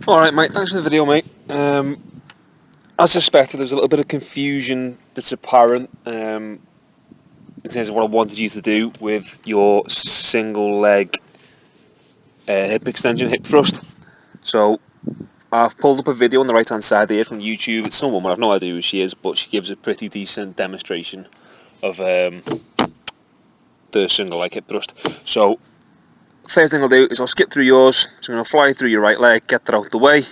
Alright mate, thanks for the video mate. As suspected, there's a little bit of confusion that's apparent in terms of what I wanted you to do with your single leg hip extension, hip thrust. So I've pulled up a video on the right hand side here from YouTube. It's some woman, I've no idea who she is, but she gives a pretty decent demonstration of the single leg hip thrust. So first thing I'll do is I'll skip through yours. So I'm going to fly through your right leg, get that out the way.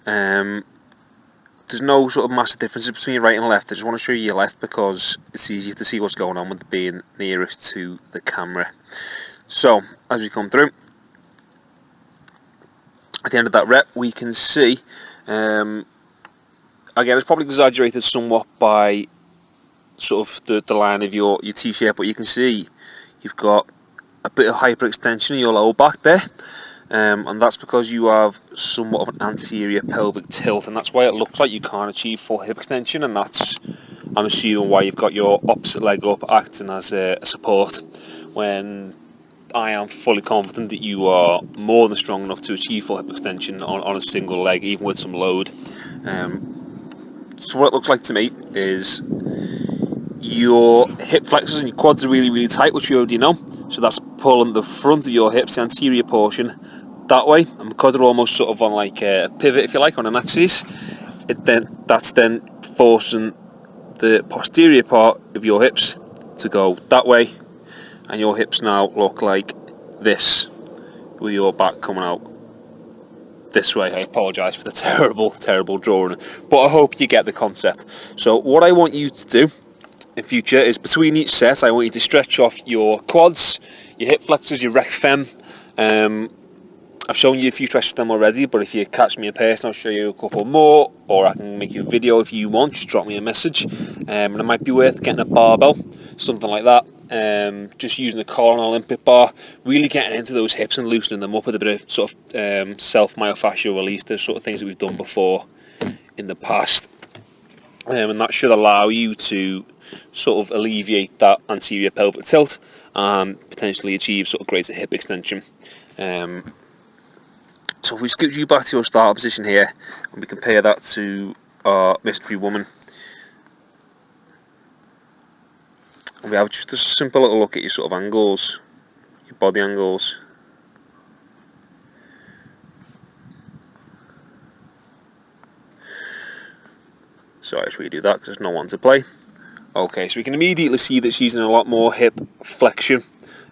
There's no sort of massive differences between your right and left. I just want to show you your left because it's easier to see what's going on with it being nearest to the camera. So as we come through, at the end of that rep we can see, again it's probably exaggerated somewhat by sort of the line of your T-shape, but you can see you've got a bit of hyperextension in your lower back there. And that's because you have somewhat of an anterior pelvic tilt, and that's why it looks like you can't achieve full hip extension, and that's, I'm assuming, why you've got your opposite leg up acting as a support, when I am fully confident that you are more than strong enough to achieve full hip extension on a single leg, even with some load. So what it looks like to me is your hip flexors and your quads are really, really tight, which you already know, so that's pulling the front of your hips, the anterior portion, that way, and because they're almost sort of on like a pivot, if you like, on an axis, that's then forcing the posterior part of your hips to go that way, and your hips now look like this, with your back coming out this way. I apologise for the terrible drawing, but I hope you get the concept. So what I want you to do in future is, between each set, I want you to stretch off your quads, your hip flexors, your rec fem. I've shown you a few stretches of them already, but if you catch me in person, I'll show you a couple more, or I can make you a video if you want. Just drop me a message, and it might be worth getting a barbell, something like that. Just using a collar and Olympic bar, really getting into those hips and loosening them up with a bit of sort of self-myofascial release, those sort of things that we've done before in the past, and that should allow you to sort of alleviate that anterior pelvic tilt and potentially achieve sort of greater hip extension. So if we scoot you back to your starter position here, and we compare that to our mystery woman, and we have just a simple little look at your sort of angles, your body angles. So I just redo that because there's no one to play. Okay, so we can immediately see that she's in a lot more hip flexion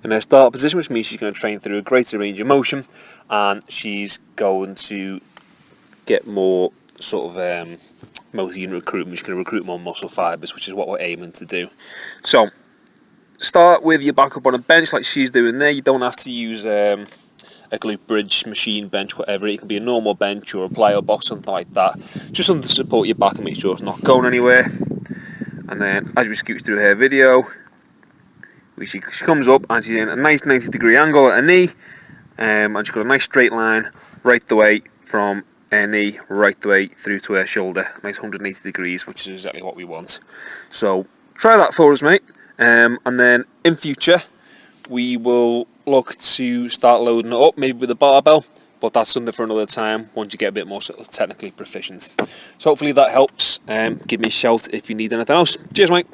in her start position, which means she's going to train through a greater range of motion, and she's going to get more sort of motor unit recruitment. She's going to recruit more muscle fibres, which is what we're aiming to do. So start with your back up on a bench like she's doing there. You don't have to use a glute bridge, machine bench, whatever. It can be a normal bench or a plyo box, something like that. Just something to support your back and make sure it's not going anywhere. And then as we scoot through her video, she comes up and she's in a nice 90-degree angle at her knee, and she's got a nice straight line right the way from her knee right the way through to her shoulder. Nice 180 degrees, which is exactly what we want. So try that for us, mate, and then in future we will look to start loading it up, maybe with a barbell, but that's something for another time once you get a bit more sort of technically proficient. So hopefully that helps. Give me a shout if you need anything else. Cheers, mate.